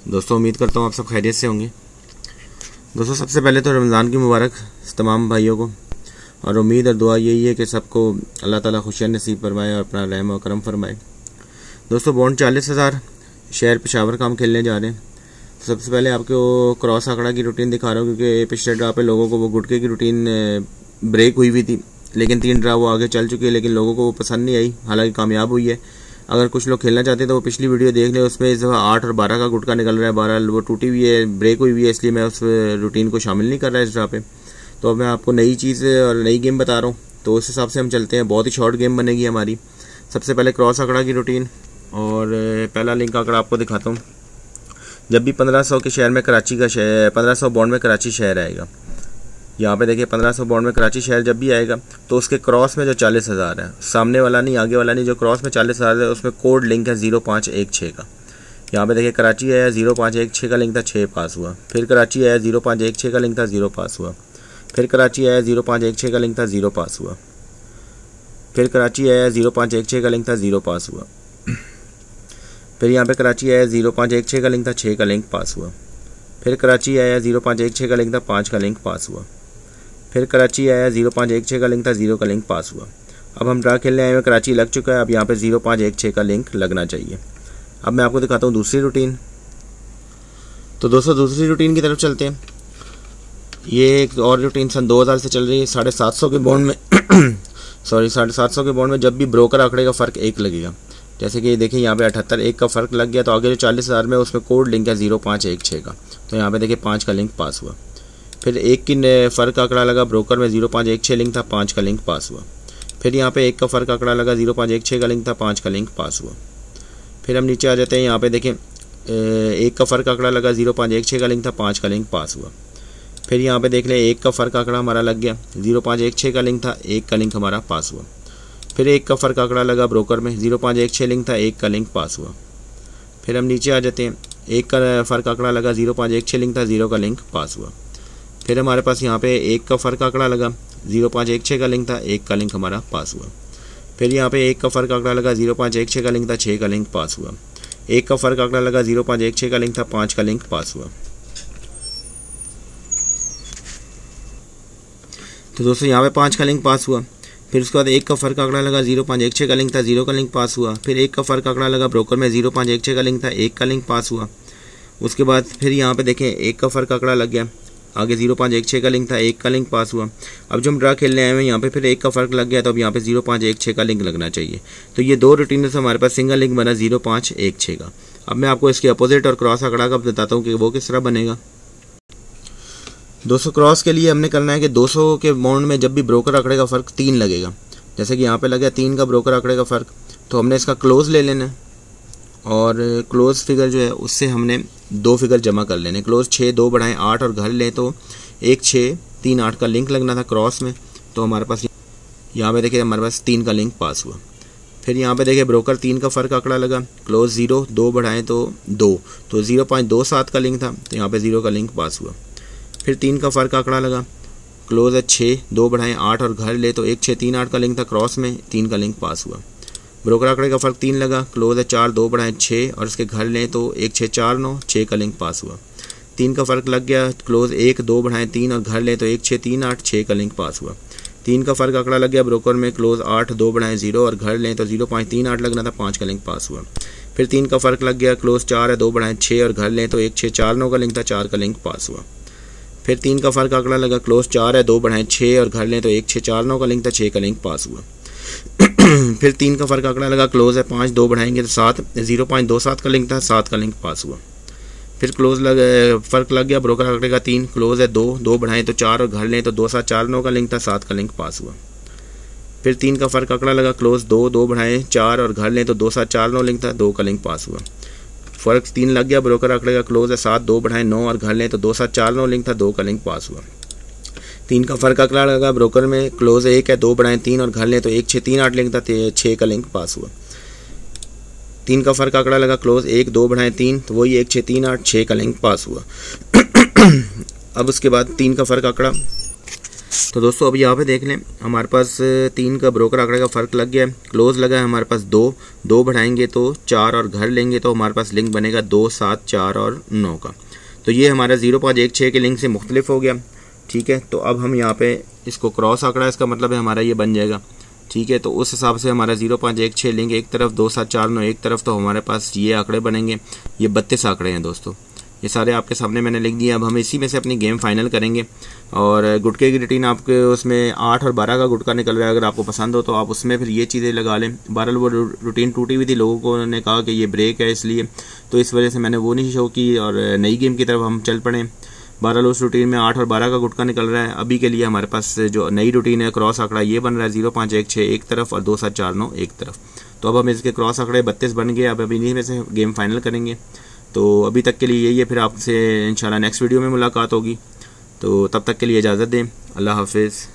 दोस्तों उम्मीद करता हूँ आप सब खैरियत से होंगे। दोस्तों सबसे पहले तो रमज़ान की मुबारक तमाम भाइयों को, और उम्मीद और दुआ यही है कि सबको अल्लाह ताला खुशियाँ नसीब फरमाए और अपना रहम और करम फरमाए। दोस्तों बॉन्ड 40,000 शहर पेशावर का हम खेलने जा रहे हैं। तो सबसे पहले आपको क्रॉस आंकड़ा की रूटीन दिखा रहा हूँ, क्योंकि पिछले ड्रा पे लोगों को वो गुटके की रूटीन ब्रेक हुई थी, लेकिन 3 ड्रा वो आगे चल चुकी है, लेकिन लोगों को वो पसंद नहीं आई, हालांकि कामयाब हुई है। अगर कुछ लोग खेलना चाहते हैं तो वो पिछली वीडियो देख लें, उसमें इस दफ़ा 8 और 12 का गुटका निकल रहा है। 12 वो टूटी हुई है, ब्रेक हुई हुई है, इसलिए मैं उस रूटीन को शामिल नहीं कर रहा इस ड्रा पे। तो अब मैं आपको नई चीज़ और नई गेम बता रहा हूँ, तो उस हिसाब से हम चलते हैं। बहुत ही शॉर्ट गेम बनेगी हमारी। सबसे पहले क्रॉस आंकड़ा की रूटीन और पहला लिंक आंकड़ा आपको दिखाता हूँ। जब भी 1500 के शहर में कराची का शहर 1500 बॉन्ड में कराची शहर आएगा, यहाँ पे देखिए 1500 बॉन्ड में कराची शहर जब भी आएगा तो उसके क्रॉस में जो 40,000 है, सामने वाला नहीं आगे वाला नहीं, जो क्रॉस में 40,000 है उसमें कोड लिंक है 0516 का। यहाँ पे देखिए कराची आया 0516 का लिंक था, 6 पास हुआ। फिर कराची आया 0516 का लिंक था, 0 पास हुआ। फिर कराची आया 0516 का लिंक था, 0 पास हुआ। फिर कराची आया 0516 का लिंक था, 0 पास हुआ। फिर यहाँ पे कराची आया 0516 का लिंक था, 6 का लिंक पास हुआ। फिर कराची आया 0516 का लिंक था, 5 का लिंक पास हुआ। फिर कराची आया 0516 का लिंक था, 0 का लिंक पास हुआ। अब हम ड्रा खेलने आए हुए, कराची लग चुका है, अब यहाँ पे 0516 का लिंक लगना चाहिए। अब मैं आपको दिखाता हूँ दूसरी रूटीन। तो दोस्तों दूसरी रूटीन की तरफ चलते हैं। ये एक और रूटीन सन 2000 से चल रही है। 750 के बॉन्ड में 750 के बॉन्ड में जब भी ब्रोकर आंकड़े का फ़र्क 1 लगेगा, जैसे कि देखिए यहाँ पे 78 1 का फ़र्क लग गया, तो आगे जो 40,000 में उसमें कोड लिंक है 0516 का, तो यहाँ पे देखिए 5 का लिंक पास हुआ। फिर 1 की फ़र्क आंकड़ा लगा ब्रोकर में, 0516 लिंक था, 5 का लिंक पास हुआ। फिर यहाँ पे 1 का फ़र्क आंकड़ा लगा, 0516 का लिंक था, 5 का लिंक पास हुआ। फिर हम नीचे आ जाते हैं, यहाँ पे देखें 1 का फ़र्क आंकड़ा लगा, 0516 का लिंक था, 5 का लिंक पास हुआ। फिर यहाँ पे देख लें 1 का फ़र्क आंकड़ा हमारा लग गया, 0516 का लिंक था, 1 का लिंक हमारा पास हुआ। फिर 1 का फ़र्क आंकड़ा लगा ब्रोकर में, 0516 लिंक था, 1 का लिंक पास हुआ। फिर हम नीचे आ जाते हैं, 1 का फ़र्क आंकड़ा लगा, 0516 लिंक था, 0 का लिंक पास हुआ। फिर हमारे पास यहाँ पे 1 का फ़र्क आंकड़ा लगा, 0516 का लिंक था, 1 का लिंक हमारा पास हुआ। फिर यहाँ पे 1 का फ़र्क आंकड़ा लगा, 0516 का लिंक था, 6 का लिंक पास हुआ। 1 का फ़र्क आंकड़ा लगा, 0516 का लिंक था, 5 का लिंक पास हुआ। तो दोस्तों यहाँ पे 5 का लिंक पास हुआ। फिर उसके बाद 1 का फ़र्क आंकड़ा लगा, 0516 का लिंक था, 0 का लिंक पास हुआ। फिर 1 का फ़र्क आंकड़ा लगा ब्रोकर में, 0516 का लिंक था, 1 का लिंक पास हुआ। उसके बाद फिर यहाँ पे देखें 1 का फ़र्क आंकड़ा लग गया, आगे 0516 का लिंक था, 1 का लिंक पास हुआ। अब जो हम ड्रा खेलने आए हैं यहाँ पे फिर 1 का फ़र्क लग गया, तो अब यहाँ पे 0516 का लिंक लगना चाहिए। तो ये 2 रूटीन से हमारे पास सिंगल लिंक बना 0516 का। अब मैं आपको इसके अपोजिट और क्रॉस आंकड़ा का बताता हूँ कि वो किस तरह बनेगा। 200 क्रॉस के लिए हमने करना है कि 200 के बॉन्ड में जब भी ब्रोकर आंकड़े का फ़र्क 3 लगेगा, जैसे कि यहाँ पे लगा 3 का ब्रोकर आंकड़े का फ़र्क, तो हमने इसका क्लोज ले लेना है, और क्लोज फिगर जो है उससे हमने 2 फिगर जमा कर लेने। क्लोज 6 2 बढ़ाएं 8 और घर लें तो 1 6 3 8 का लिंक लगना था क्रॉस में, तो हमारे पास यहाँ पे देखिए हमारे पास 3 का लिंक पास हुआ। फिर यहाँ पे देखिए ब्रोकर 3 का फ़र्क आंकड़ा लगा, क्लोज 0 2 बढ़ाएं तो 2, तो 0.27 का लिंक था, तो यहाँ पे 0 का लिंक पास हुआ। फिर 3 का फ़र्क आंकड़ा लगा, क्लोज है 6 2 बढ़ाएं 8 और घर ले तो 1 6 3 8 का लिंक था क्रॉस में, 3 का लिंक पास हुआ। ब्रोकर आंकड़े का फ़र्क 3 लगा, क्लोज है 4 2 बढ़ाएं 6 और इसके घर लें तो 1 6 4 9 6 का लिंक पास हुआ। 3 का फ़र्क लग गया, क्लोज 1 2 बढ़ाएं 3 और घर लें तो 1 6 3 8 6 का लिंक पास हुआ। 3 का फ़र्क आंकड़ा लग गया ब्रोकर में, क्लोज 8 2 बढ़ाएं 0 और घर लें तो 0.38 लगना था, 5 का लिंक पास हुआ। फिर 3 का फ़र्क लग गया, क्लोज 4 2 बढ़ाएं 6 और घर लें तो 1 6 4 9 का लिंक था, 4 का लिंक पास हुआ। फिर 3 का फ़र्क आंकड़ा लगा, क्लोज 4 2 बढ़ाएं 6 और घर लें तो 1 6 4 9 का लिंक था, 6 का लिंक पास हुआ। फिर 3 का फ़र्क आंकड़ा लगा, क्लोज है 5 2 बढ़ाएंगे तो 7 0.27 का लिंक था, 7 का लिंक पास हुआ। फिर क्लोज फ़र्क लग गया ब्रोकर आंकड़े का 3, क्लोज है 2 2 बढ़ाएं तो 4 और घर लें तो 2 7 4 9 का लिंक था, 7 का लिंक पास हुआ। फिर 3 का फ़र्क आंकड़ा लगा, क्लोज 2 2 बढ़ाएं 4 और घर लें तो 2 7 4 9 लिंक था, 2 का लिंक पास हुआ। फ़र्क 3 लग गया ब्रोकर आंकड़े का, क्लोज है 7 2 बढ़ाएं 9 और घर लें तो 2 7 4 9 लिंक था, 2 का लिंक पास हुआ। 3 का फ़र्क आंकड़ा लगा ब्रोकर में, क्लोज 1 2 बढ़ाएं 3 और घर लें तो 1 6 3 8 लिंक था, 6 का लिंक पास हुआ। 3 का फ़र्क आंकड़ा लगा, क्लोज 1 2 बढ़ाएं 3 तो वही 1 6 3 8 6 का लिंक पास हुआ। अब उसके बाद 3 का फ़र्क आंकड़ा तो दोस्तों अब यहाँ पे देख लें, हमारे पास 3 का ब्रोकर आंकड़े का फ़र्क लग गया है, क्लोज लगा है हमारे पास 2 बढ़ाएंगे तो 4 और घर लेंगे तो हमारे पास लिंक बनेगा 2, 7, 4 और 9 का। तो ये हमारा 0.16 के लिंक से मुख्तलिफ हो गया। ठीक है, तो अब हम यहाँ पे इसको क्रॉस आंकड़ा, इसका मतलब है हमारा ये बन जाएगा। ठीक है, तो उस हिसाब से हमारा 0.16 लिंक एक तरफ, 2, 7, 4, 9 एक तरफ, तो हमारे पास ये आंकड़े बनेंगे। ये 32 आंकड़े हैं दोस्तों, ये सारे आपके सामने मैंने लिख दिए। अब हम इसी में से अपनी गेम फाइनल करेंगे। और गुटके की रूटीन आपके उसमें 8 और 12 का गुटका निकल रहा है, अगर आपको पसंद हो तो आप उसमें फिर ये चीज़ें लगा लें। बहरहाल वो रूटीन टूटी हुई थी, लोगों को उन्होंने कहा कि ये ब्रेक है इसलिए, तो इस वजह से मैंने वो नहीं शो की और नई गेम की तरफ हम चल पड़े। बहरहाल उस रूटीन में 8 और 12 का गुटका निकल रहा है। अभी के लिए हमारे पास जो नई रूटीन है क्रॉस आंकड़ा ये बन रहा है 0.16 एक तरफ और 2, 7, 4, 9 एक तरफ। तो अब हम इसके क्रॉस आंकड़े 32 बन गए। अब इन्हीं में से गेम फाइनल करेंगे। तो अभी तक के लिए यही है, फिर आपसे इंशाल्लाह नेक्स्ट वीडियो में मुलाकात होगी। तो तब तक के लिए इजाज़त दें। अल्लाह हाफिज़।